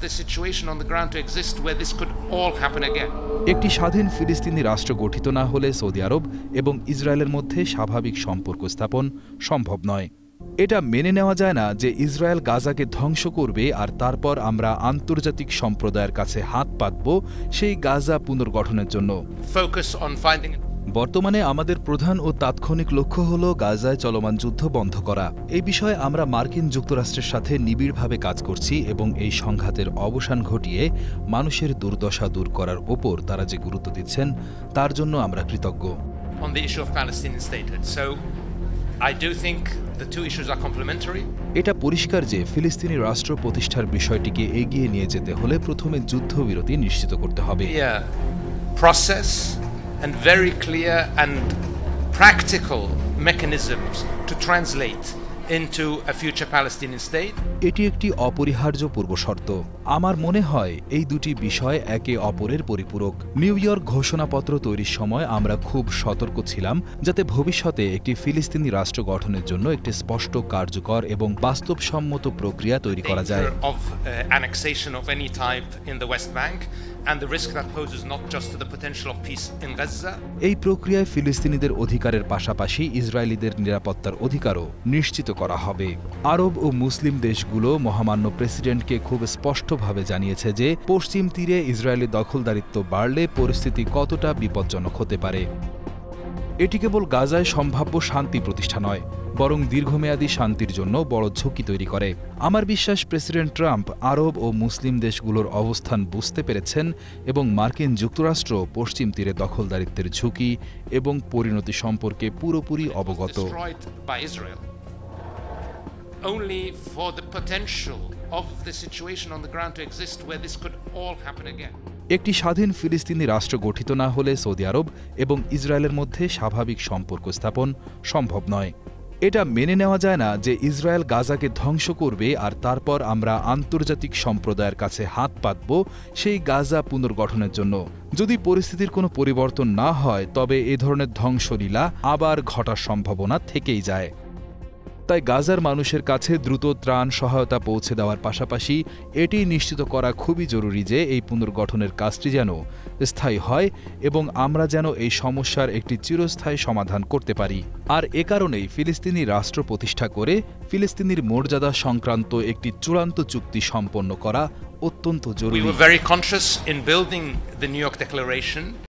the situation on the ground to exist where this could all happen again. একটি স্বাধীন ফিলিস্তিনি রাষ্ট্র গঠিত না হলে সৌদি আরব এবং ইসরায়েলের মধ্যে স্বাভাবিক সম্পর্ক স্থাপন সম্ভব নয়। এটা মেনে নেওয়া যায় না যে ইসরায়েল গাজাকে ধ্বংস করবে আর তারপর আমরা আন্তর্জাতিক সম্প্রদায়ের কাছে হাত পাতব সেই গাজা পুনর্গঠনের জন্য। বর্তমানে আমাদের প্রধান ও তাৎক্ষণিক লক্ষ্য হল গাজায় চলমান যুদ্ধ বন্ধ করা। এই বিষয়ে আমরা মার্কিন যুক্তরাষ্ট্রের সাথে নিবিড়ভাবে কাজ করছি এবং এই সংঘাতের অবসান ঘটিয়ে মানুষের দুর্দশা দূর করার ওপর তারা যে গুরুত্ব দিচ্ছেন তার জন্য আমরা কৃতজ্ঞ। এটা পরিষ্কার যে ফিলিস্তিনি রাষ্ট্র প্রতিষ্ঠার বিষয়টিকে এগিয়ে নিয়ে যেতে হলে প্রথমে যুদ্ধবিরতি নিশ্চিত করতে হবে। And very clear and practical mechanisms to translate into a future Palestinian state. এটি একটি অপরিহার্য পূর্বশর্ত। আমার মনে হয় এই দুটি বিষয় একে অপরের পরিপূরক। নিউ ইয়র্ক ঘোষণাপত্র তৈরির সময় আমরা খুব সতর্ক ছিলাম যাতে ভবিষ্যতে একটি ফিলিস্তিনি রাষ্ট্র গঠনের জন্য একটি স্পষ্ট কার্যকর এবং বাস্তবসম্মত প্রক্রিয়া তৈরি করা যায়। Annexation of any type in the West Bank and the risk that poses not just to the potential of peace in Gaza. এই প্রক্রিয়ায় ফিলিস্তিনিদের অধিকারের পাশাপাশি ইসরায়েলিদের নিরাপত্তার অধিকারও নিশ্চিত করা হবে। আরব ও মুসলিম দেশগুলো মহামান্য প্রেসিডেন্টকে খুব স্পষ্টভাবে জানিয়েছে যে পশ্চিম তীরে ইসরায়েলি দখলদারিত্ব বাড়লে পরিস্থিতি কতটা বিপজ্জনক হতে পারে। এটি কেবল গাজায় সম্ভাব্য শান্তি প্রতিষ্ঠা নয়, বরং দীর্ঘমেয়াদী শান্তির জন্য বড় ঝুঁকি তৈরি করে। আমার বিশ্বাস প্রেসিডেন্ট ট্রাম্প আরব ও মুসলিম দেশগুলোর অবস্থান বুঝতে পেরেছেন এবং মার্কিন যুক্তরাষ্ট্র পশ্চিম তীরে দখলদারিত্বের ঝুঁকি এবং পরিণতি সম্পর্কে পুরোপুরি অবগত। Only for the potential of the situation on the ground to exist where this could all happen again. একটি স্বাধীন ফিলিস্তিনি রাষ্ট্র গঠিত না হলে সৌদি আরব এবং ইসরায়েলের মধ্যে স্বাভাবিক সম্পর্ক স্থাপন সম্ভব নয়। এটা মেনে নেওয়া যায় না যে ইসরায়েল গাজাকে ধ্বংস করবে আর তারপর আমরা আন্তর্জাতিক সম্প্রদায়ের কাছে হাত পাতব সেই গাজা পুনর্গঠনের জন্য। যদি পরিস্থিতির কোনো পরিবর্তন না হয় তবে এ ধরনের ধ্বংসলীলা আবার ঘটার সম্ভাবনা থেকেই যায়। তাই গাজার মানুষের কাছে দ্রুত ত্রাণ সহায়তা পৌঁছে দেওয়ার পাশাপাশি এটি নিশ্চিত করা খুবই জরুরি যে এই পুনর্গঠনের কাজটি যেন স্থায়ী হয় এবং আমরা যেন এই সমস্যার একটি চিরস্থায়ী সমাধান করতে পারি। আর এ কারণেই ফিলিস্তিনি রাষ্ট্র প্রতিষ্ঠা করে ফিলিস্তিনির মর্যাদা সংক্রান্ত একটি চূড়ান্ত চুক্তি সম্পন্ন করা অত্যন্ত জরুরি।